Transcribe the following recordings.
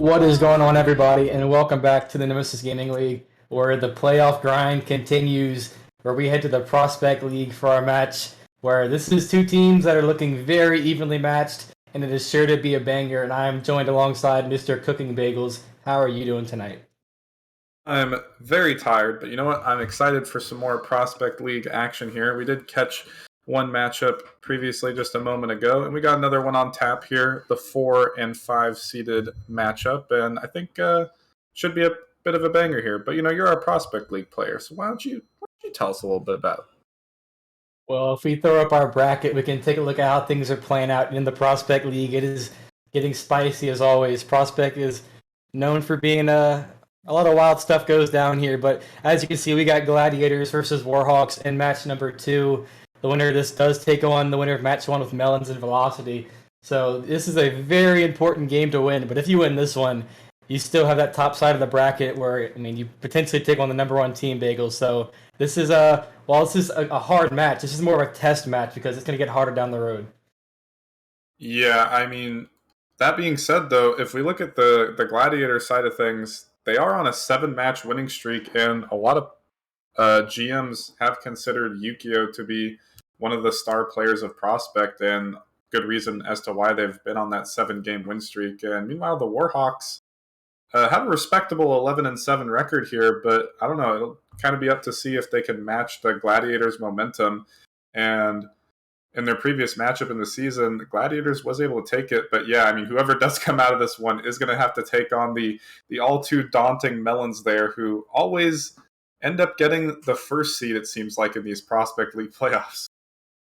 What is going on, everybody, and welcome back to the Nemesis Gaming League, where the playoff grind continues, where we head to the Prospect League for our match, where this is two teams that are looking very evenly matched, and it is sure to be a banger, and I am joined alongside Mr. Cooking Bagels. How are you doing tonight? I'm very tired, but you know what? I'm excited for some more Prospect League action here. We did catch one matchup previously just a moment ago, and we got another one on tap here, the 4 and 5 seeded matchup, and I think should be a bit of a banger here. But you know, you're a Prospect League player, so why don't you tell us a little bit about it? Well, if we throw up our bracket, we can take a look at how things are playing out in the Prospect League. It is getting spicy as always. Prospect is known for being a lot of wild stuff goes down here, but as you can see, we got Gladiators versus Warhawks in match number 2. The winner of this does take on the winner of match 1 with Melons and Velocity. So this is a very important game to win, but if you win this one, you still have that top side of the bracket where, I mean, you potentially take on the number 1 team, Bagels. So this is while this is a hard match, this is more of a test match because it's going to get harder down the road. Yeah, I mean, that being said, though, if we look at the Gladiator side of things, they are on a 7-match winning streak, and a lot of GMs have considered Yukio to be one of the star players of Prospect, and good reason as to why they've been on that 7-game win streak. And meanwhile, the Warhawks have a respectable 11-7 record here, but I don't know. It'll kind of be up to see if they can match the Gladiators' momentum. And in their previous matchup in the season, the Gladiators was able to take it. But yeah, I mean, whoever does come out of this one is going to have to take on the all too daunting Melons there, who always end up getting the first seed, it seems like, in these Prospect League playoffs.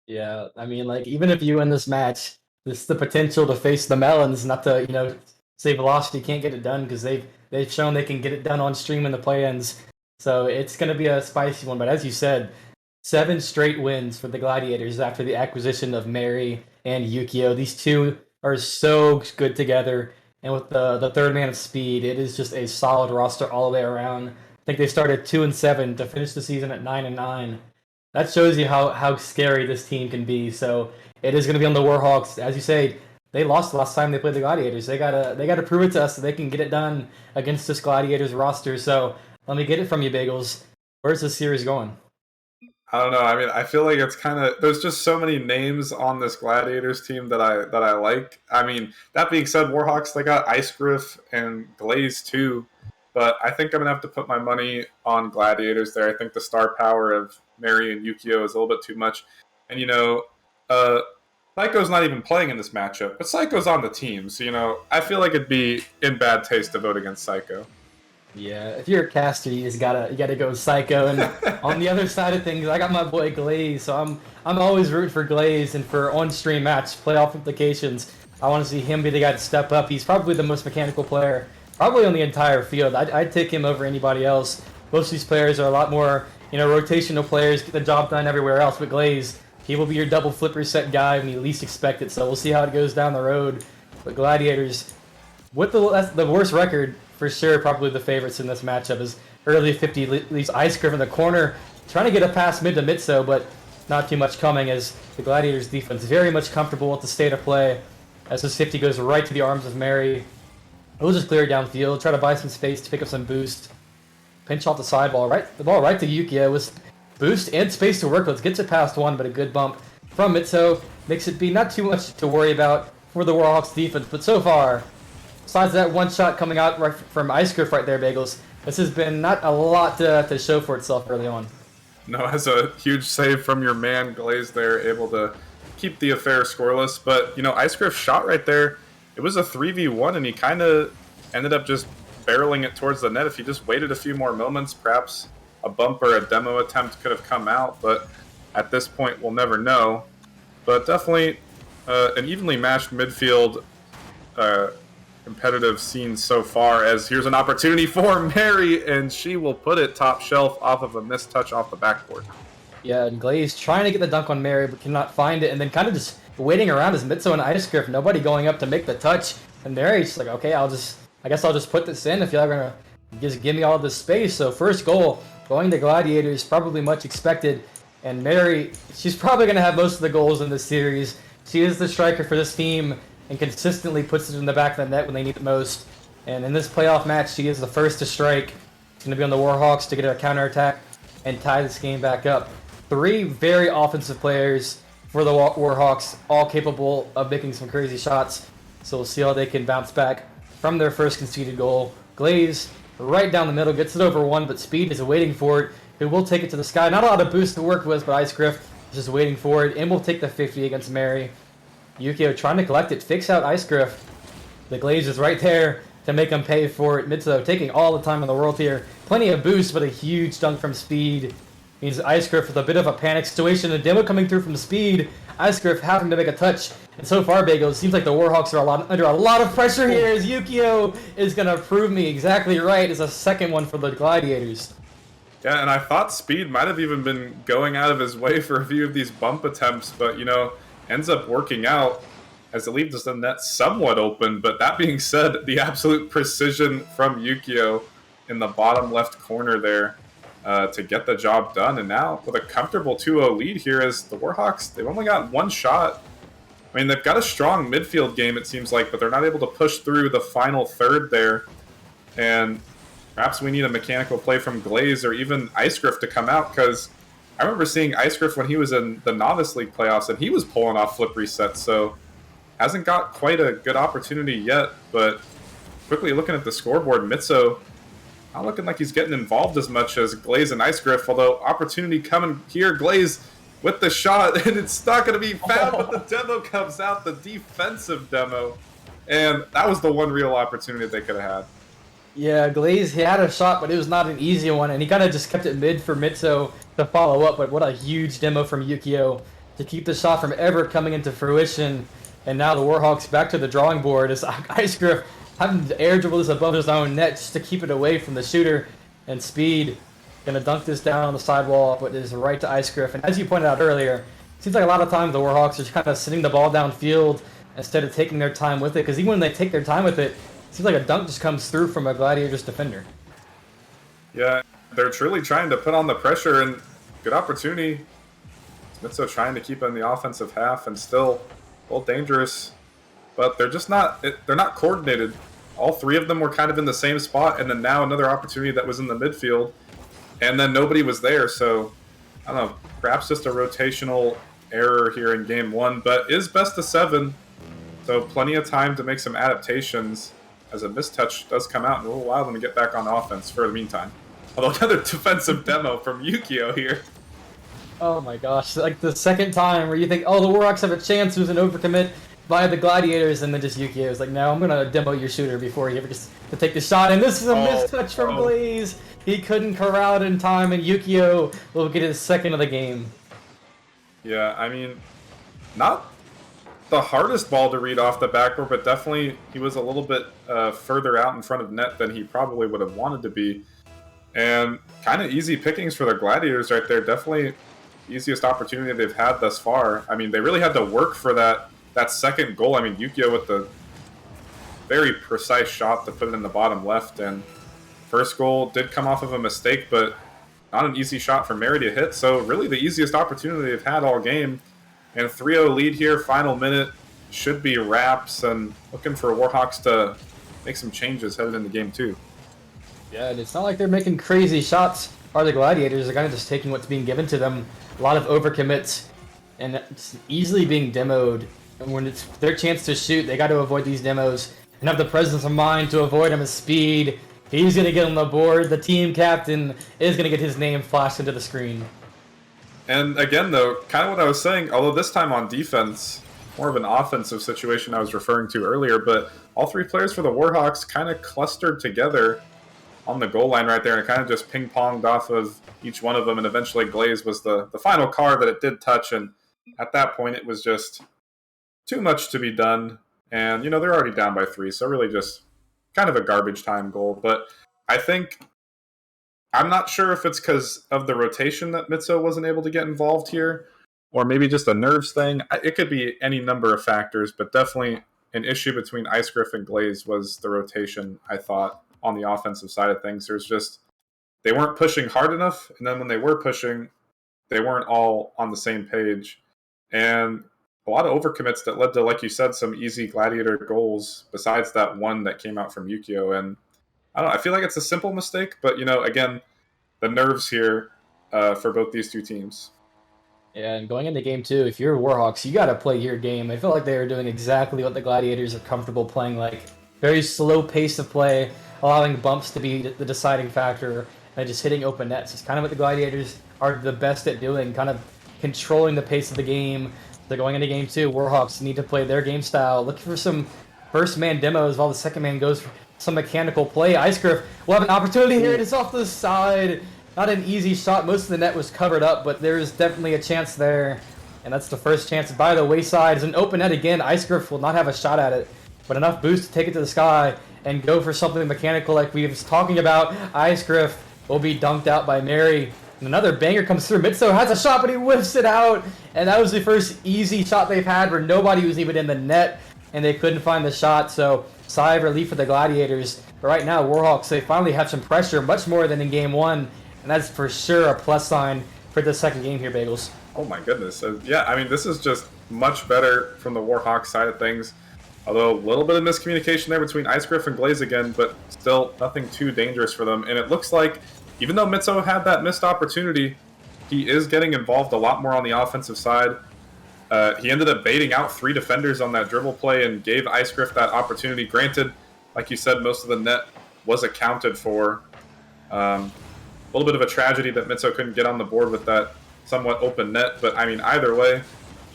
Yeah, I mean, like, even if you win this match, there's the potential to face the Melons, not to, say Velocity can't get it done because they've shown they can get it done on stream in the play-ins. So it's going to be a spicy one. But as you said, 7 straight wins for the Gladiators after the acquisition of Mary and Yukio. These two are so good together. And with the third man of speed, it is just a solid roster all the way around. I think they started 2-7 to finish the season at 9-9. That shows you how scary this team can be. So it is going to be on the Warhawks. As you say, they lost the last time they played the Gladiators. They gotta prove it to us that they can get it done against this Gladiators roster. So let me get it from you, Bagels. Where's this series going? I don't know. I mean, I feel like it's kind of there's just so many names on this Gladiators team that I like. I mean, that being said, Warhawks, they got Ice Griff and Glaze too, but I think I'm gonna have to put my money on Gladiators there. I think the star power of Mary and Yukio is a little bit too much, and uh, Psycho's not even playing in this matchup, but Psycho's on the team, so I feel like it'd be in bad taste to vote against Psycho. Yeah, if you're a caster, you gotta go Psycho. And on the other side of things, I got my boy Glaze, so I'm always rooting for Glaze and for on-stream match playoff implications. I want to see him be the guy to step up. He's probably the most mechanical player, probably on the entire field. I'd take him over anybody else. Most of these players are a lot more, rotational players, get the job done everywhere else. But Glaze, he will be your double flipper set guy when you least expect it. So we'll see how it goes down the road. But Gladiators, with the worst record, for sure, probably the favorites in this matchup is early 50 leaves Ice Griff in the corner, trying to get a pass mid to Mitso, but not too much coming as the Gladiators defense very much comfortable with the state of play. As this 50 goes right to the arms of Mary. He'll just clear it downfield, try to buy some space to pick up some boost. Pinch off the sideball, the ball right to Yukio with boost and space to work with. Gets it past one, but a good bump from Mitso makes it be not too much to worry about for the Warhawks defense, but so far, besides that one shot coming out right from Ice Griff right there, Bagels, this has been not a lot to show for itself early on. No, as a huge save from your man Glaze there, able to keep the affair scoreless. But Ice Griff's shot right there, it was a 3v1, and he kind of ended up just barreling it towards the net. If he just waited a few more moments, perhaps a bump or a demo attempt could have come out. But at this point, we'll never know. But definitely an evenly matched midfield. Competitive scene so far, as here's an opportunity for Mary, and she will put it top shelf off of a missed touch off the backboard. Yeah, and Glaze trying to get the dunk on Mary, but cannot find it, and then kind of just waiting around as Mitso and Ice Griff, nobody going up to make the touch, and Mary's like, okay, I guess I'll just put this in if y'all are gonna just give me all this space. So first goal going to Gladiators, probably much expected, and Mary, she's probably gonna have most of the goals in this series. She is the striker for this team and consistently puts it in the back of the net when they need it most. And in this playoff match, he is the first to strike. He's going to be on the Warhawks to get a counterattack and tie this game back up. 3 very offensive players for the Warhawks, all capable of making some crazy shots. So we'll see how they can bounce back from their first conceded goal. Glaze, right down the middle, gets it over 1, but Speed is waiting for it. He will take it to the sky. Not a lot of boost to work with, but Ice Griff is just waiting for it, and will take the 50 against Mary. Yukio trying to collect it, fakes out Ice Griff. The Glaze is right there to make him pay for it. Mitsuo taking all the time in the world here. Plenty of boost, but a huge dunk from Speed. Means Ice Griff with a bit of a panic situation. A demo coming through from Speed. Ice Griff having to make a touch. And so far, Bagel, it seems like the Warhawks are under a lot of pressure here, as Yukio is going to prove me exactly right as a second one for the Gladiators. Yeah, and I thought Speed might have even been going out of his way for a few of these bump attempts, but, ends up working out as it leaves the net somewhat open. But that being said, the absolute precision from Yukio in the bottom left corner there to get the job done. And now with a comfortable 2-0 lead here, as the Warhawks, they've only got 1 shot. I mean, they've got a strong midfield game, it seems like, but they're not able to push through the final third there. And perhaps we need a mechanical play from Glaze or even Ice Griff to come out, because I remember seeing Ice Griff when he was in the Novice League playoffs, and he was pulling off flip resets, so hasn't got quite a good opportunity yet. But quickly looking at the scoreboard, Mitsuo not looking like he's getting involved as much as Glaze and Ice Griff, although opportunity coming here. Glaze with the shot, and it's not going to be found, but the demo comes out, the defensive demo, and that was the one real opportunity they could have had. Yeah, Glaze, he had a shot, but it was not an easy one, and he kind of just kept it mid for Mitsuo to follow up, but what a huge demo from Yukio to keep the shot from ever coming into fruition. And now the Warhawks back to the drawing board as Ice Griff having to air dribble this above his own net just to keep it away from the shooter. And Speed gonna dunk this down on the sidewall, but it is right to Ice Griff. And as you pointed out earlier, it seems like a lot of times the Warhawks are just kind of sitting the ball downfield instead of taking their time with it, because even when they take their time with it, it seems like a dunk just comes through from a Gladiators defender. Yeah, they're truly trying to put on the pressure, and good opportunity. Mitsuo trying to keep in the offensive half and still a little dangerous, but they're just not coordinated. All 3 of them were kind of in the same spot, and then now another opportunity that was in the midfield, and then nobody was there. So I don't know, perhaps just a rotational error here in game 1, but is best of 7, so plenty of time to make some adaptations as a mistouch does come out, and we'll allow them to get back on offense for the meantime. Although another defensive demo from Yukio here. Oh my gosh, like the second time where you think, oh, the Warhawks have a chance, who's an overcommit by the Gladiators, and then just Yukio is like, no, I'm going to demo your shooter before he ever gets to take the shot. And this is a mistouch from Glaze. He couldn't corral it in time, and Yukio will get his second of the game. Yeah, I mean, not the hardest ball to read off the backboard, but definitely he was a little bit further out in front of net than he probably would have wanted to be. And kind of easy pickings for the Gladiators right there. Definitely easiest opportunity they've had thus far. I mean, they really had to work for that second goal. I mean, Yukio with the very precise shot to put it in the bottom left, and first goal did come off of a mistake, but not an easy shot for Mary to hit. So really the easiest opportunity they've had all game. And 3-0 lead here, final minute, should be wraps, and looking for Warhawks to make some changes headed into game 2. Yeah, and it's not like they're making crazy shots. Or the Gladiators are kind of just taking what's being given to them. A lot of overcommits, and it's easily being demoed. And when it's their chance to shoot, they got to avoid these demos and have the presence of mind to avoid them. As Speed, he's going to get on the board. The team captain is going to get his name flashed into the screen. And again, though, kind of what I was saying, although this time on defense, more of an offensive situation I was referring to earlier, but all 3 players for the Warhawks kind of clustered together on the goal line right there, and it kind of just ping-ponged off of each one of them, and eventually Glaze was the final card that it did touch, and at that point it was just too much to be done, and, they're already down by 3, so really just kind of a garbage time goal. But I think, I'm not sure if it's because of the rotation that Mitsuo wasn't able to get involved here, or maybe just a nerves thing. It could be any number of factors, but definitely an issue between Ice Griff and Glaze was the rotation, I thought, on the offensive side of things. There's just, they weren't pushing hard enough, and then when they were pushing, they weren't all on the same page. And a lot of overcommits that led to, like you said, some easy Gladiator goals besides that one that came out from Yukio. And I don't know, I feel like it's a simple mistake, but, again, the nerves here for both these two teams. Yeah, and going into game two, if you're Warhawks, you got to play your game. I feel like they are doing exactly what the Gladiators are comfortable playing, like very slow pace of play, allowing bumps to be the deciding factor, and just hitting open nets. It's kind of what the Gladiators are the best at doing, kind of controlling the pace of the game. They're going into game two. Warhawks need to play their game style, looking for some first man demos while the second man goes for some mechanical play. Icegriff will have an opportunity here. It is off the side. Not an easy shot. Most of the net was covered up, but there's definitely a chance there. And that's the first chance by the wayside. It's an open net again. Icegriff will not have a shot at it, but enough boost to take it to the sky and go for something mechanical like we was talking about. Icegriff will be dunked out by Mary. And another banger comes through. Mitso has a shot, but he whiffs it out. And that was the first easy shot they've had where nobody was even in the net, and they couldn't find the shot. So sigh of relief for the Gladiators. But right now, Warhawks, they finally have some pressure, much more than in game one. And that's for sure a plus sign for the second game here, Bagels. Oh my goodness. Yeah, I mean, this is just much better from the Warhawks side of things. Although a little bit of miscommunication there between Icegriff and Glaze again, but still nothing too dangerous for them. And it looks like, even though Mitso had that missed opportunity, he is getting involved a lot more on the offensive side. He ended up baiting out 3 defenders on that dribble play and gave Icegriff that opportunity. Granted, like you said, most of the net was accounted for. A little bit of a tragedy that Mitso couldn't get on the board with that somewhat open net. But, I mean, either way,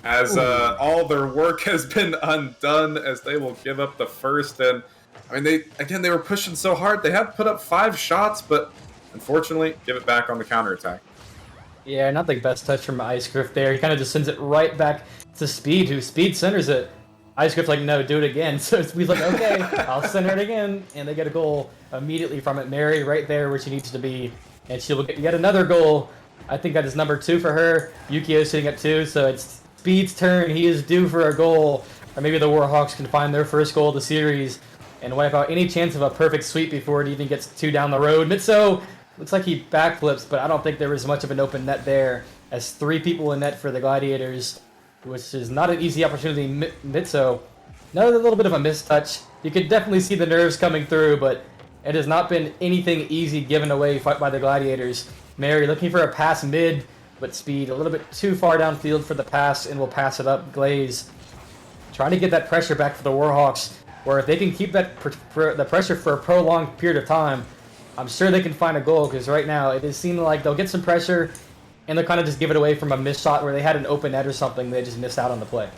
as all their work has been undone, as they will give up the first. And, I mean, they were pushing so hard. They had put up 5 shots, but unfortunately, give it back on the counterattack. Yeah, not the best touch from Icegriff there. He kind of just sends it right back to Speed, who Speed centers it. Icegriff's like, no, do it again. So Speed's like, okay, I'll center it again. And they get a goal immediately from it. Mary right there where she needs to be. And she will get yet another goal. I think that is number 2 for her. Yukio's sitting at 2, so it's Speed's turn. He is due for a goal. Or maybe the Warhawks can find their first goal of the series and wipe out any chance of a perfect sweep before it even gets 2 down the road. Mitso looks like he backflips, but I don't think there was much of an open net there, as 3 people in net for the Gladiators, which is not an easy opportunity. Mitso, another little bit of a mistouch. You could definitely see the nerves coming through, but it has not been anything easy given away by the Gladiators. Mary looking for a pass mid, but Speed a little bit too far downfield for the pass and will pass it up. Glaze trying to get that pressure back for the Warhawks, where if they can keep that the pressure for a prolonged period of time, I'm sure they can find a goal, because right now it is seeming like they'll get some pressure and they'll kind of just give it away from a missed shot where they had an open net or something. They just missed out on the play.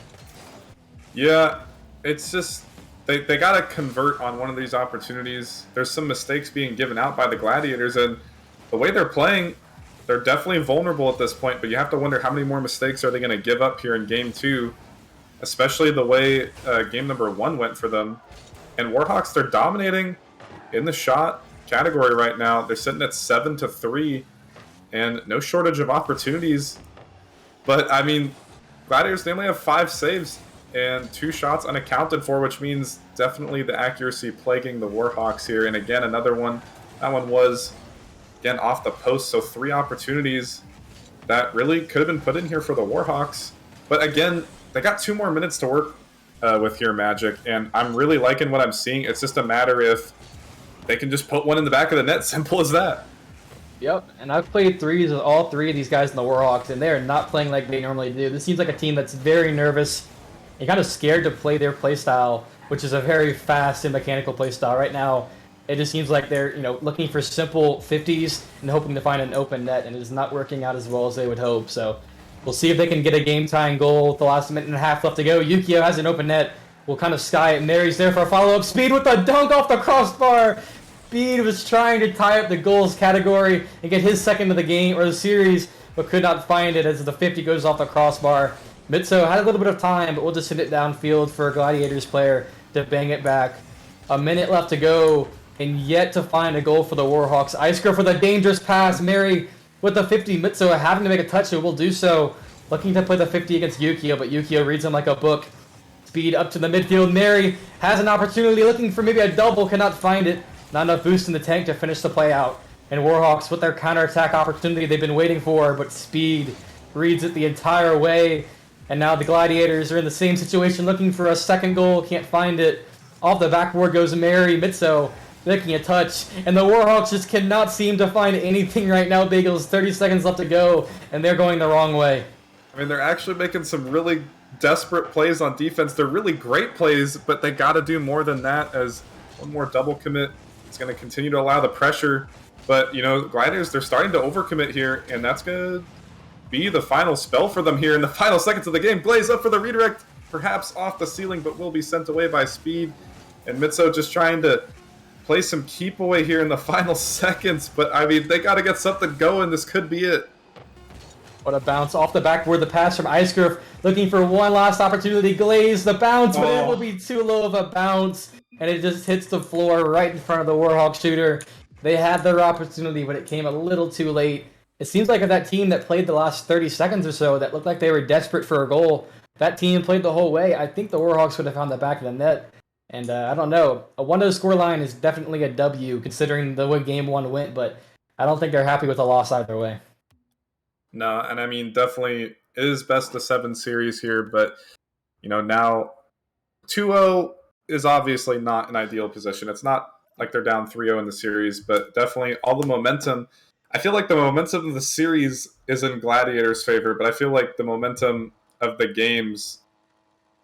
Yeah, it's just they got to convert on one of these opportunities. There's some mistakes being given out by the Gladiators, and the way they're playing, they're definitely vulnerable at this point, but you have to wonder how many more mistakes are they going to give up here in Game 2, especially the way Game number 1 went for them. And Warhawks, they're dominating in the shot category right now. They're sitting at 7-3, and no shortage of opportunities. But, I mean, Gladiators, they only have 5 saves and 2 shots unaccounted for, which means definitely the accuracy plaguing the Warhawks here. And again, another one. That one was, again, off the post. So 3 opportunities that really could have been put in here for the Warhawks. But again, they got 2 more minutes to work with here, Magic. And I'm really liking what I'm seeing. It's just a matter if they can just put one in the back of the net. Simple as that. Yep, and I've played threes with all 3 of these guys in the Warhawks, and they are not playing like they normally do. This seems like a team that's very nervous and kind of scared to play their play style, which is a very fast and mechanical play style. Right now, it just seems like they're looking for simple 50s and hoping to find an open net, and it is not working out as well as they would hope. So we'll see if they can get a game-tying goal with the last minute and a half left to go. Yukio has an open net. We'll kind of sky it. Mary's there for a follow-up. Speed with the dunk off the crossbar. Speed was trying to tie up the goals category and get his second of the game or the series, but could not find it as the 50 goes off the crossbar. Mitso had a little bit of time, but we'll just send it downfield for a Gladiators player to bang it back. A minute left to go, and yet to find a goal for the Warhawks. Icegriff with a dangerous pass. Mary with the 50. Mitso having to make a touch, and will do so. Looking to play the 50 against Yukio, but Yukio reads him like a book. Speed up to the midfield. Mary has an opportunity, looking for maybe a double, cannot find it. Not enough boost in the tank to finish the play out. And Warhawks with their counterattack opportunity they've been waiting for, but Speed reads it the entire way. And now the Gladiators are in the same situation, looking for a second goal, can't find it. Off the backboard goes Mary Mitso, making a touch, and the Warhawks just cannot seem to find anything right now, Bagels. 30 seconds left to go, and they're going the wrong way. I mean, they're actually making some really desperate plays on defense. They're really great plays, but they got to do more than that, as one more double commit is going to continue to allow the pressure. But, you know, Gladiators, they're starting to overcommit here, and that's going to be the final spell for them here in the final seconds of the game. Glaze up for the redirect, perhaps off the ceiling, but will be sent away by Speed. And Mitso just trying to play some keep away here in the final seconds. But, I mean, they got to get something going. This could be it. What a bounce off the backboard. The pass from Icegriff, looking for one last opportunity. Glaze the bounce, but it will be too low of a bounce. And it just hits the floor right in front of the Warhawk shooter. They had their opportunity, but it came a little too late. It seems like that team that played the last 30 seconds or so that looked like they were desperate for a goal, that team played the whole way. I think the Warhawks would have found the back of the net. And I don't know. A 1-0 scoreline is definitely a W considering the way Game 1 went, but I don't think they're happy with the loss either way. No, and I mean, definitely it is best of 7 series here, but, you know, now 2-0 is obviously not an ideal position. It's not like they're down 3-0 in the series, but definitely all the momentum. I feel like the momentum of the series is in Gladiators' favor, but I feel like the momentum of the games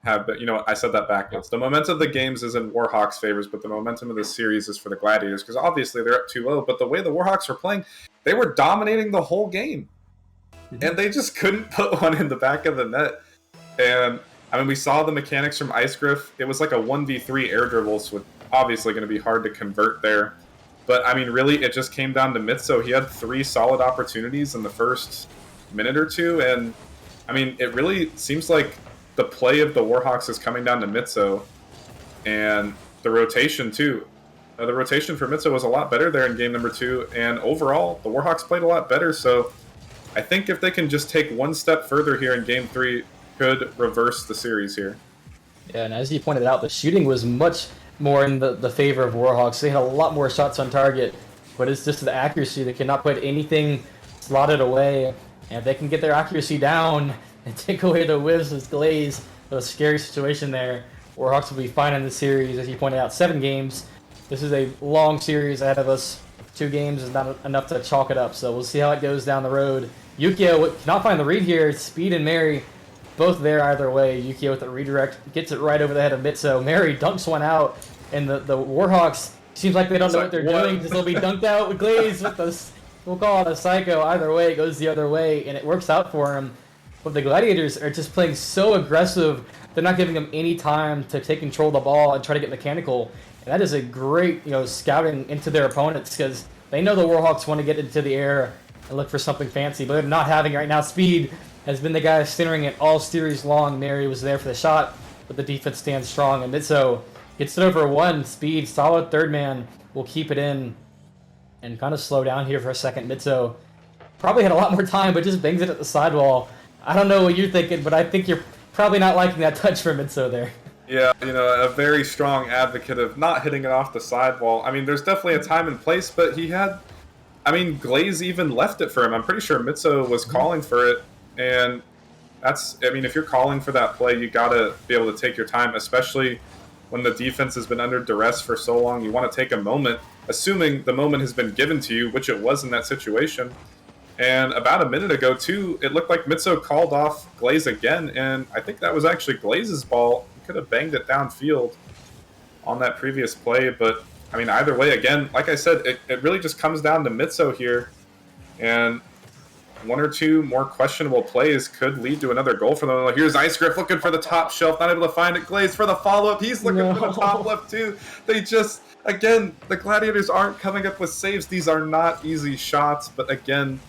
have been, you know, I said that backwards. The momentum of the games is in Warhawks' favors, but the momentum of the series is for the Gladiators, because obviously they're up 2-0, but the way the Warhawks were playing, they were dominating the whole game. And they just couldn't put one in the back of the net. And, I mean, we saw the mechanics from Icegriff. It was like a 1v3 air dribbles, with obviously going to be hard to convert there. But, I mean, really, it just came down to Mitso. He had 3 solid opportunities in the first minute or two. And, I mean, it really seems like the play of the Warhawks is coming down to Mitso. And the rotation, too. The rotation for Mitso was a lot better there in game number 2. And overall, the Warhawks played a lot better. So I think if they can just take one step further here in game 3, could reverse the series here. Yeah, and as you pointed out, the shooting was much more in the favor of Warhawks. They had a lot more shots on target, but it's just the accuracy. They cannot put anything slotted away. And if they can get their accuracy down and take away the whiffs with Glaze, a scary situation there, Warhawks will be fine in the series. As you pointed out, 7 games. This is a long series ahead of us. 2 games is not enough to chalk it up, so we'll see how it goes down the road. Yukio cannot find the read here. Speed and Mary both there either way. Yukio with the redirect gets it right over the head of Mitso. Mary dunks one out, and the Warhawks seems like they don't know what they're doing because they'll be dunked out with Glaze with this. We'll call it a psycho. Either way, it goes the other way, and it works out for him. But the Gladiators are just playing so aggressive. They're not giving them any time to take control of the ball and try to get mechanical. And that is a great, scouting into their opponents because they know the Warhawks want to get into the air and look for something fancy, but they're not having it right now. Speed has been the guy centering it all series long. Mary was there for the shot, but the defense stands strong. And Mitso gets it over 1. Speed, solid third man, will keep it in and kind of slow down here for a second. Mitso probably had a lot more time, but just bangs it at the sidewall. I don't know what you're thinking, but I think you're probably not liking that touch for Mitso there. Yeah, a very strong advocate of not hitting it off the sidewall. I mean, there's definitely a time and place, but he had... I mean, Glaze even left it for him. I'm pretty sure Mitso was calling for it, and that's... I mean, if you're calling for that play, you gotta be able to take your time, especially when the defense has been under duress for so long. You want to take a moment, assuming the moment has been given to you, which it was in that situation. And about a minute ago, too, it looked like Mitso called off Glaze again, and I think that was actually Glaze's ball. He could have banged it downfield on that previous play, but, I mean, either way, again, like I said, it really just comes down to Mitso here, and 1 or 2 more questionable plays could lead to another goal for them. Here's Icegriff looking for the top shelf, not able to find it. Glaze for the follow-up. He's looking for the top left, too. They just, again, the Gladiators aren't coming up with saves. These are not easy shots, but again,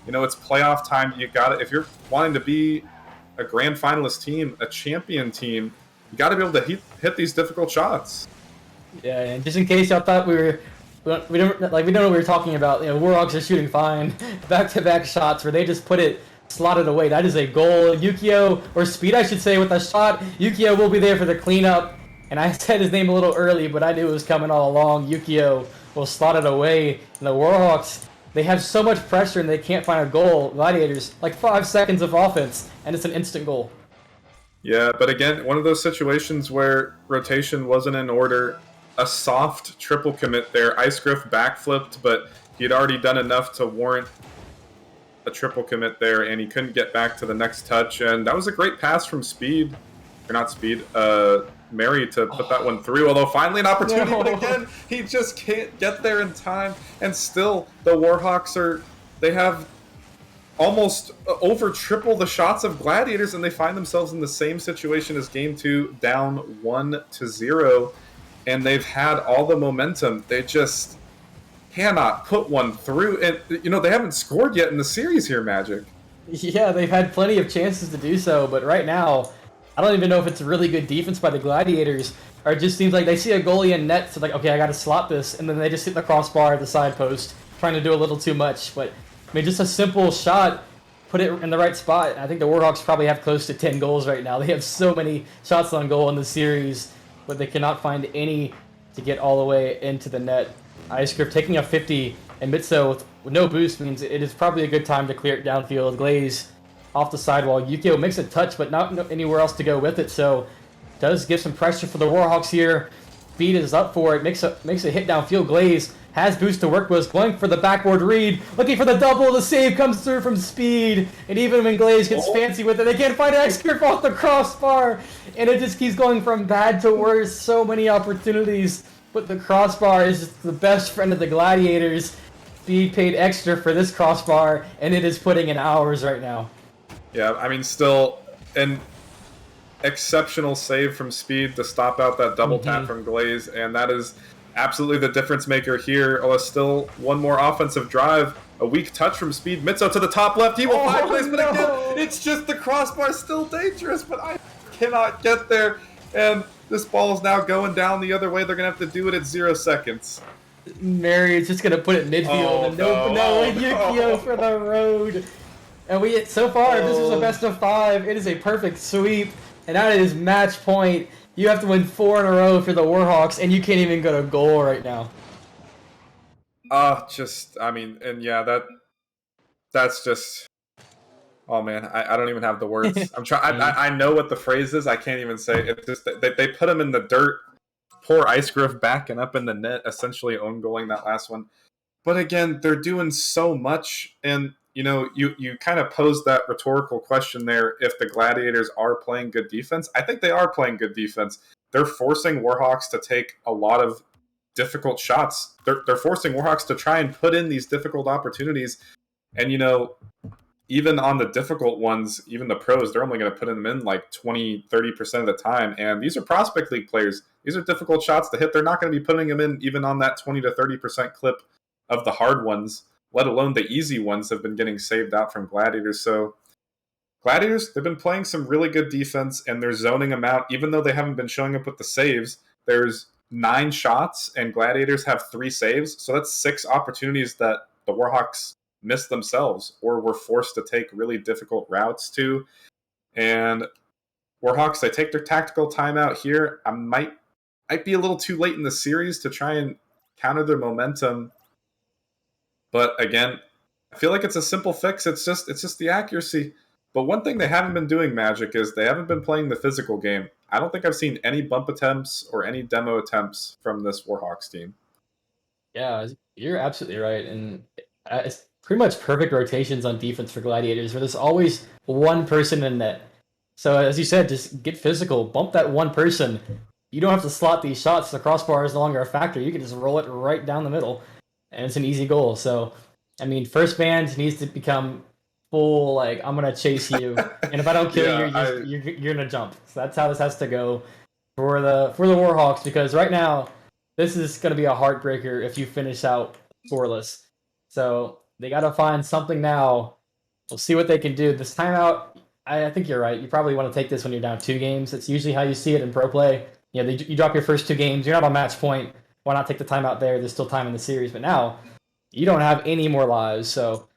it's playoff time. You got it. If you're wanting to be a grand finalist team, a champion team, you got to be able to hit these difficult shots. Yeah, and just in case y'all thought we don't know what we were talking about. Warhawks are shooting fine, back-to-back shots where they just put it slotted away. That is a goal. Yukio, or Speed, I should say, with a shot. Yukio will be there for the cleanup. And I said his name a little early, but I knew it was coming all along. Yukio will slot it away, and the Warhawks, they have so much pressure and they can't find a goal. Gladiators, like 5 seconds of offense, and it's an instant goal. Yeah, but again, one of those situations where rotation wasn't in order. A soft triple commit there. Ice Griff backflipped, but he had already done enough to warrant a triple commit there, and he couldn't get back to the next touch. And that was a great pass from Speed, or not Speed, Mary to put that one through. Although finally an opportunity, No. but again, he just can't get there in time. And still, the Warhawks they have almost over triple the shots of Gladiators, and they find themselves in the same situation as Game 2, down 1-0. And they've had all the momentum. They just cannot put one through. And, they haven't scored yet in the series here, Magic. Yeah, they've had plenty of chances to do so, but right now, I don't even know if it's a really good defense by the Gladiators, or it just seems like they see a goalie in net, so like, okay, I gotta slot this, and then they just hit the crossbar at the side post, trying to do a little too much. But, I mean, just a simple shot, put it in the right spot. I think the Warhawks probably have close to 10 goals right now. They have so many shots on goal in the series, but they cannot find any to get all the way into the net. Ice Griff taking a 50, and Mitso with no boost means it is probably a good time to clear it downfield. Glaze off the sidewall. Yukio makes a touch, but not anywhere else to go with it, so does give some pressure for the Warhawks here. Speed is up for it, makes a hit downfield. Glaze has boost to work with, going for the backboard read, looking for the double. The save comes through from Speed, and even when Glaze gets fancy with it, they can't find Ice Griff off the crossbar, and it just keeps going from bad to worse. So many opportunities, but the crossbar is the best friend of the Gladiators. Speed paid extra for this crossbar, and it is putting in hours right now. Yeah, I mean, still an exceptional save from Speed to stop out that double tap from Glaze, and that is absolutely the difference maker here. Still one more offensive drive. A weak touch from Speed. Mitso to the top left. He will find Glaze, but again, it's just the crossbar still dangerous, but I cannot get there. And this ball is now going down the other way. They're going to have to do it at 0 seconds. Mary is just going to put it midfield, and Yukio for the road. And so far, this is a best of 5. It is a perfect sweep, and that is match point. You have to win 4 in a row for the Warhawks, and you can't even go to goal right now. That's just. Oh man, I don't even have the words. I'm trying. I know what the phrase is. I can't even say it. It's just they put him in the dirt. Poor Ice Griff backing up in the net, essentially own goaling that last one. But again, they're doing so much, and you kind of posed that rhetorical question there. If the Gladiators are playing good defense, I think they are playing good defense. They're forcing Warhawks to take a lot of difficult shots. They're forcing Warhawks to try and put in these difficult opportunities, and even on the difficult ones, even the pros, they're only going to put them in like 20-30% of the time. And these are prospect league players. These are difficult shots to hit. They're not going to be putting them in even on that 20-30% clip of the hard ones, let alone the easy ones have been getting saved out from Gladiators. So Gladiators, they've been playing some really good defense, and they're zoning them out. Even though they haven't been showing up with the saves, there's 9 shots, and Gladiators have 3 saves. So that's 6 opportunities that the Warhawks missed themselves or were forced to take really difficult routes to. And Warhawks, they take their tactical timeout here. I might be a little too late in the series to try and counter their momentum. But again, I feel like it's a simple fix. It's just the accuracy. But one thing they haven't been doing, Magic, is they haven't been playing the physical game. I don't think I've seen any bump attempts or any demo attempts from this Warhawks team. Yeah, you're absolutely right. And it's pretty much perfect rotations on defense for Gladiators, where there's always one person in net. So as you said, just get physical, bump that one person. You don't have to slot these shots. The crossbar is no longer a factor. You can just roll it right down the middle, and it's an easy goal. So, I mean, first band needs to become full, like, I'm going to chase you, and if I don't kill you, you're going to jump. So that's how this has to go for the Warhawks, because right now, this is going to be a heartbreaker if you finish out scoreless. So they got to find something now. We'll see what they can do. This timeout, I think you're right. You probably want to take this when you're down 2 games. That's usually how you see it in pro play. You drop your first 2 games. You're not on match point. Why not take the timeout there? There's still time in the series. But now, you don't have any more lives. So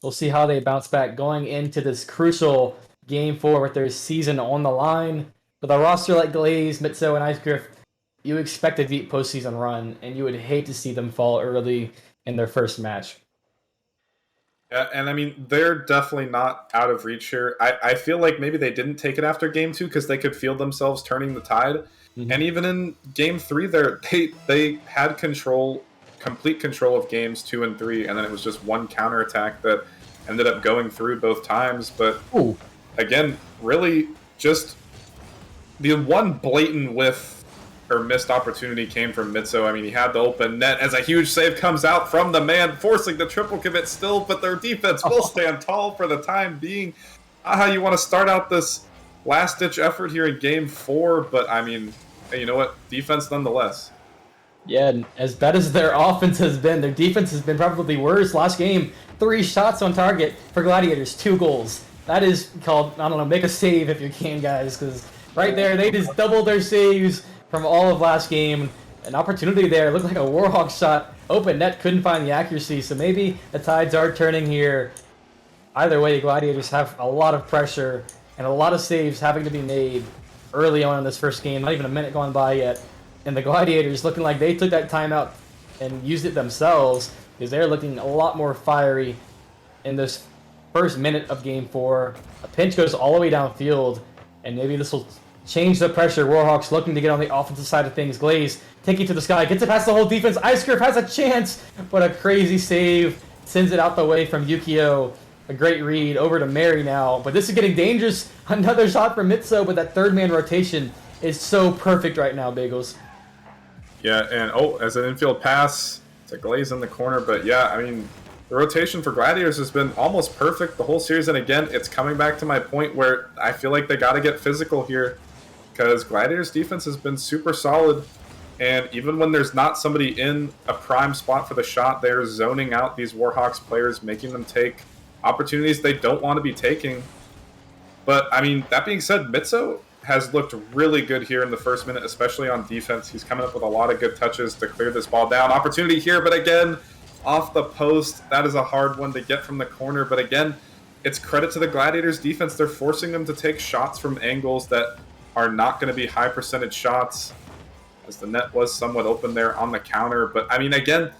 we'll see how they bounce back going into this crucial Game 4 with their season on the line. With a roster like Glaze, Mitso, and Ice Griff, you expect a deep postseason run, and you would hate to see them fall early in their first match. Yeah, and I mean, they're definitely not out of reach here. I feel like maybe they didn't take it after game two because they could feel themselves turning the tide. And even in game three, there they had complete control of games 2 and 3, and then it was just one counterattack that ended up going through both times. But Ooh. again, really just the one blatant whiff or missed opportunity came from Mitso. I mean, he had the open net as a huge save comes out from the man, forcing the triple commit still, but their defense will stand tall for the time being. Not how you want to start out this last-ditch effort here in Game 4, but I mean, hey, you know what? Defense nonetheless. Yeah, and as bad as their offense has been, their defense has been probably worse. Last game, 3 shots on target for Gladiators, 2 goals. That is called, I don't know, make a save if you can, guys, because right there, they just doubled their saves from all of last game. An opportunity there, looked like a Warhawks shot. Open net, couldn't find the accuracy, so maybe the tides are turning here. Either way, the Gladiators have a lot of pressure and a lot of saves having to be made early on in this first game, not even a minute gone by yet. And the Gladiators looking like they took that timeout and used it themselves, because they're looking a lot more fiery in this first minute of Game 4. A pinch goes all the way downfield, and maybe this will change the pressure. Warhawks looking to get on the offensive side of things. Glaze taking to the sky, gets it past the whole defense. Ice Griff has a chance, but a crazy save sends it out the way from Yukio. A great read over to Mary now, but this is getting dangerous. Another shot from Mitso, but that third man rotation is so perfect right now, Bagels. Yeah, and as an infield pass, it's a Glaze in the corner, but yeah, I mean, the rotation for Gladiators has been almost perfect the whole series, and again, it's coming back to my point where I feel like they got to get physical here, because Gladiators' defense has been super solid, and even when there's not somebody in a prime spot for the shot, they're zoning out these Warhawks players, making them take opportunities they don't want to be taking. But, I mean, that being said, Mitso has looked really good here in the first minute, especially on defense. He's coming up with a lot of good touches to clear this ball down. Opportunity here, but again, off the post. That is a hard one to get from the corner, but again, it's credit to the Gladiators' defense. They're forcing them to take shots from angles that are not going to be high percentage shots, as the net was somewhat open there on the counter. But, I mean, again,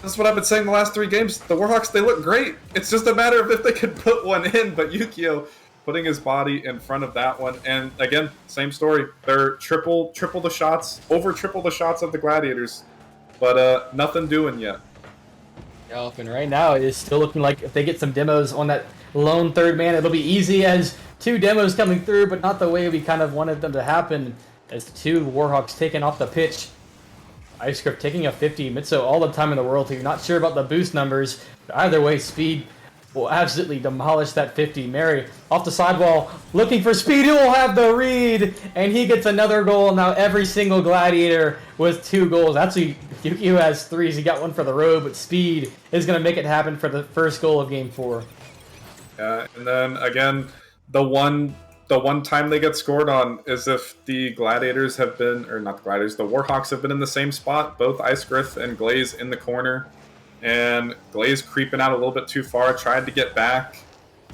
that's what I've been saying the last 3 games. The Warhawks, they look great. It's just a matter of if they could put one in, but Yukio putting his body in front of that one. And, again, same story. They're triple the shots, over triple the shots of the Gladiators, but nothing doing yet. Yep, and right now it is still looking like if they get some demos on that lone third man, it'll be easy as 2 demos coming through, but not the way we kind of wanted them to happen, as 2 Warhawks taken off the pitch. Ice Grip taking a 50, Mitso all the time in the world here. Not sure about the boost numbers, but either way, Speed will absolutely demolish that 50. Mary off the sidewall, looking for Speed, who will have the read, and he gets another goal. Now every single Gladiator with 2 goals. Actually, Yukio has 3, so he got one for the road, but Speed is going to make it happen for the first goal of Game 4. And then, again, the one time they get scored on is if the Gladiators have been, or not the Gladiators, the Warhawks have been in the same spot, both Ice Griff and Glaze in the corner, and Glaze creeping out a little bit too far, tried to get back,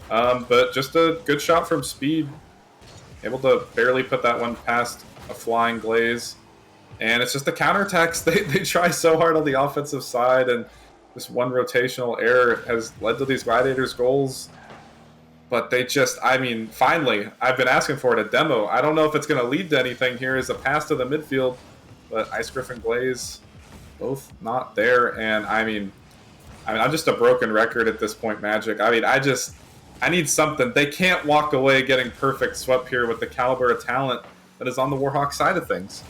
but just a good shot from Speed, able to barely put that one past a flying Glaze, and it's just the counterattacks. They try so hard on the offensive side, and this one rotational error has led to these Gladiators goals. But they just, I mean, finally, I've been asking for it, a demo. I don't know if it's going to lead to anything here as a pass to the midfield, but Ice Griff and Glaze both not there. And I mean, I'm just a broken record at this point, Magic. I mean, I need something. They can't walk away getting perfect swept here with the caliber of talent that is on the Warhawk side of things.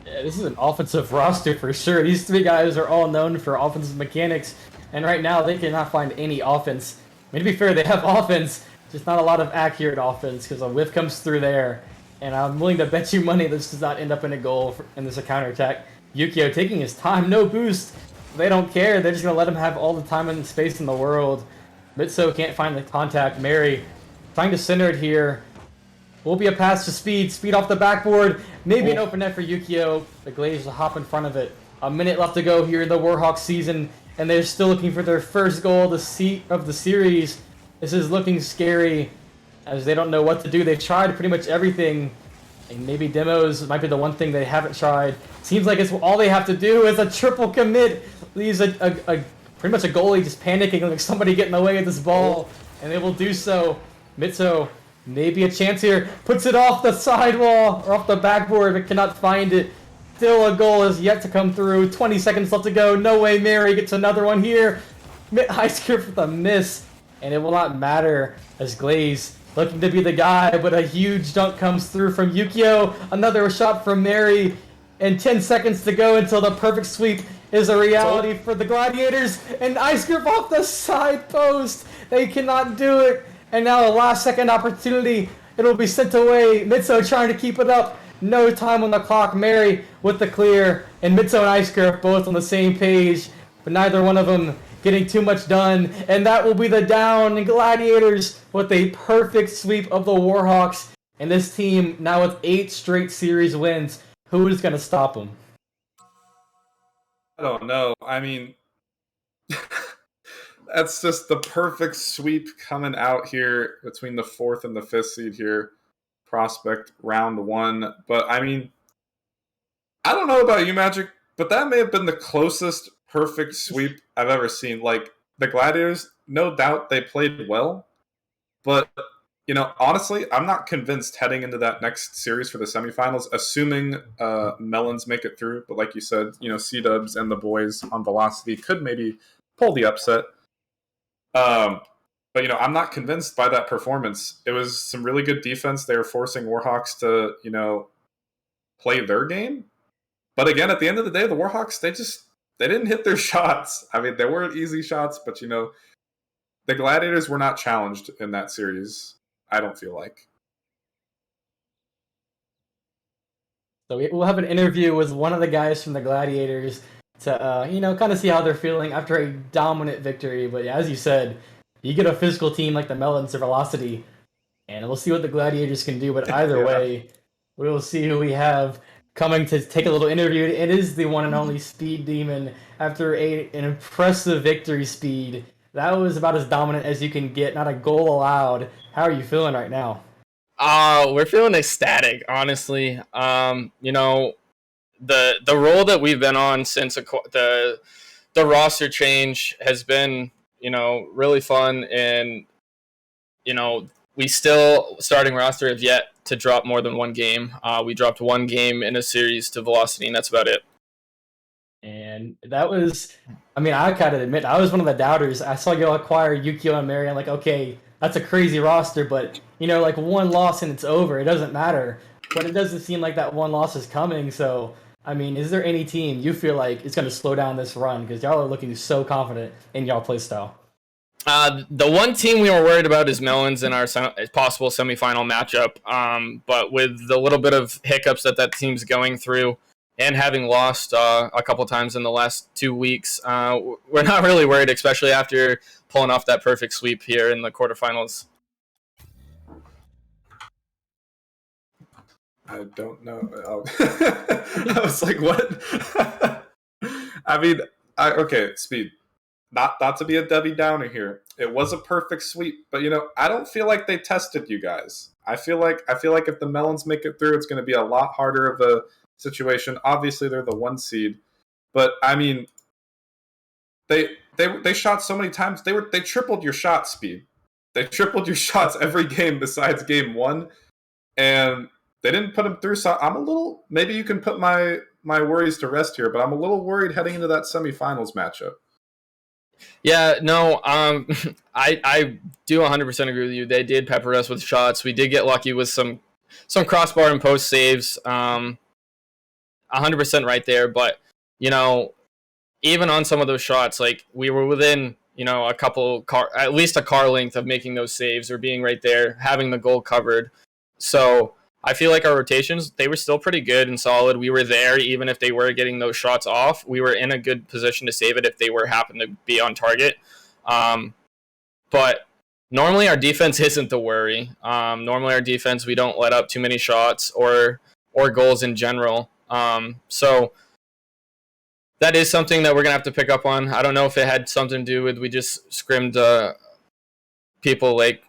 Yeah, this is an offensive roster for sure. These 3 guys are all known for offensive mechanics, and right now they cannot find any offense. I mean, to be fair, they have offense, just not a lot of accurate offense, because a whiff comes through there, and I'm willing to bet you money this does not end up in a goal in this counterattack. Yukio taking his time, no boost. They don't care. They're just going to let him have all the time and space in the world. Mitso can't find the contact. Mary trying to center it here. Will be a pass to Speed. Speed off the backboard. Maybe an open net for Yukio. The Gladiators will hop in front of it. A minute left to go here in the Warhawks season, and they're still looking for their first goal of the series. This is looking scary, as they don't know what to do. They've tried pretty much everything, and maybe demos might be the one thing they haven't tried. Seems like it's all they have to do is a triple commit. Leaves a pretty much a goalie just panicking, like somebody get in the way of this ball, and they will do so. Mitso, maybe a chance here, puts it off the sidewall, or off the backboard, but cannot find it. Still a goal is yet to come through. 20 seconds left to go. No way Mary gets another one here. Highscript with a miss, and it will not matter as Glaze looking to be the guy, but a huge dunk comes through from Yukio. Another shot from Mary, and 10 seconds to go until the perfect sweep is a reality for the Gladiators, and Ice Grip off the side post. They cannot do it, and now a last second opportunity. It will be sent away. Mitso trying to keep it up. No time on the clock. Mary with the clear, and Mitso and Ice Grip both on the same page, but neither one of them getting too much done, and that will be the down. And Gladiators with a perfect sweep of the Warhawks, and this team now with 8 straight series wins. Who is going to stop them? I don't know. I mean, that's just the perfect sweep coming out here between the 4th and the 5th seed here. Prospect round 1. But I mean, I don't know about you, Magic, but that may have been the closest perfect sweep I've ever seen. Like, the Gladiators, no doubt they played well, but honestly, I'm not convinced heading into that next series for the semifinals, assuming Melons make it through. But like you said, C-Dubs and the boys on Velocity could maybe pull the upset. But I'm not convinced by that performance. It was some really good defense. They were forcing Warhawks to, play their game. But again, at the end of the day, the Warhawks, they didn't hit their shots. I mean, they weren't easy shots, but the Gladiators were not challenged in that series, I don't feel like. So we'll have an interview with one of the guys from the Gladiators to, kind of see how they're feeling after a dominant victory. But yeah, as you said, you get a physical team like the Melons or Velocity, and we'll see what the Gladiators can do. But either way, we will see who we have coming to take a little interview. It is the one and only Speed Demon after an impressive victory. Speed. That was about as dominant as you can get, not a goal allowed. How are you feeling right now? We're feeling ecstatic, honestly. The role that we've been on since the roster change has been, really fun, and we still, starting roster, have yet to drop more than one game. We dropped one game in a series to Velocity, and that's about it. And that was, I gotta admit, I was one of the doubters. I saw you acquire Yukio and Mary. I'm like, okay, that's a crazy roster, but, like one loss and it's over. It doesn't matter. But it doesn't seem like that one loss is coming. So, is there any team you feel like is going to slow down this run? Because y'all are looking so confident in y'all play style. The one team we were worried about is Melons in our possible semifinal matchup. But with the little bit of hiccups that team's going through, and having lost a couple times in the last 2 weeks, we're not really worried, especially after pulling off that perfect sweep here in the quarterfinals. I don't know. I was like, what? Okay, Speed. Not to be a Debbie Downer here. It was a perfect sweep, but I don't feel like they tested you guys. I feel like if the Melons make it through, it's going to be a lot harder of a situation. Obviously, they're the 1 seed, but they shot so many times. They tripled your shot speed. They tripled your shots every game besides game 1, and they didn't put them through. So I'm a little. Maybe you can put my worries to rest here, but I'm a little worried heading into that semifinals matchup. Yeah, no, I do 100% agree with you. They did pepper us with shots. We did get lucky with some crossbar and post saves. 100% right there, but even on some of those shots, like, we were within a couple at least a car length of making those saves or being right there, having the goal covered. So I feel like our rotations, they were still pretty good and solid. We were there even if they were getting those shots off. We were in a good position to save it if they happen to be on target. But normally our defense isn't the worry. Normally our defense, we don't let up too many shots or goals in general. So that is something that we're going to have to pick up on. I don't know if it had something to do with we just scrimmed people like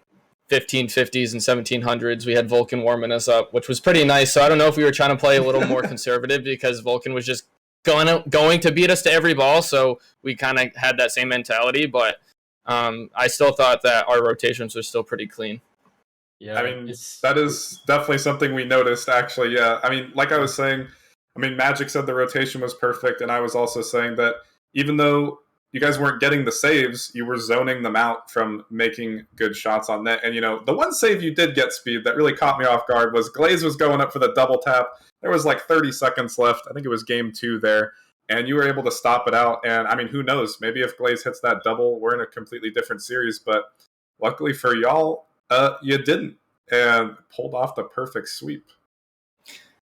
1550s and 1700s. We had Vulcan warming us up, which was pretty nice. So I don't know if we were trying to play a little more conservative because Vulcan was just going to beat us to every ball, so we kind of had that same mentality. But I still thought that our rotations were still pretty clean. Yeah, I mean, that is definitely something we noticed, actually. Yeah, I mean, like I was saying, I mean, Magic said the rotation was perfect, and I was also saying that even though you guys weren't getting the saves, you were zoning them out from making good shots on net. And, the one save you did get, Speed, that really caught me off guard was Glaze was going up for the double tap. There was like 30 seconds left. I think it was game 2 there. And you were able to stop it out. And, I mean, who knows? Maybe if Glaze hits that double, we're in a completely different series. But luckily for y'all, you didn't, and pulled off the perfect sweep.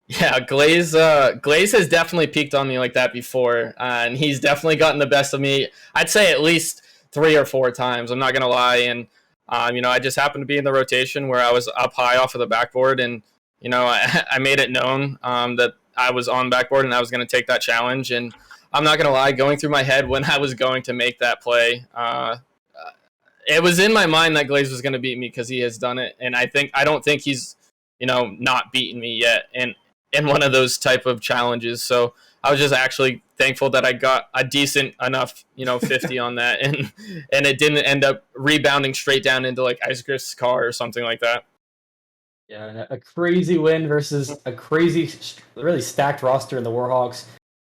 Yeah, Glaze has definitely peaked on me like that before, and he's definitely gotten the best of me. I'd say at least 3 or 4 times. I'm not gonna lie, and I just happened to be in the rotation where I was up high off of the backboard, and I made it known that I was on backboard and I was gonna take that challenge. And I'm not gonna lie, going through my head when I was going to make that play. It was in my mind that Glaze was going to beat me because he has done it, and I don't think he's, not beaten me yet in one of those type of challenges. So I was just actually thankful that I got a decent enough, 50 on that, and it didn't end up rebounding straight down into like Ice Griff's car or something like that. Yeah, a crazy win versus a crazy, really stacked roster in the Warhawks.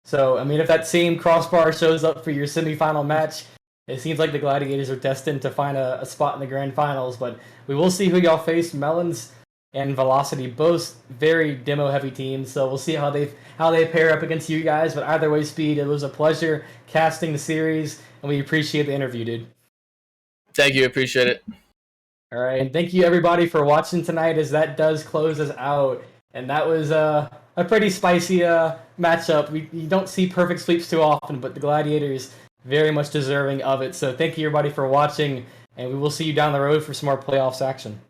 So I mean, if that same crossbar shows up for your semifinal match, it seems like the Gladiators are destined to find a spot in the grand finals, but we will see who y'all face. Melons and Velocity, both very demo-heavy teams, so we'll see how they pair up against you guys. But either way, Speed, it was a pleasure casting the series, and we appreciate the interview, dude. Thank you, appreciate it. All right, and thank you everybody for watching tonight, as that does close us out. And that was a pretty spicy matchup. You don't see perfect sweeps too often, but the Gladiators very much deserving of it. So thank you everybody for watching, and we will see you down the road for some more playoffs action.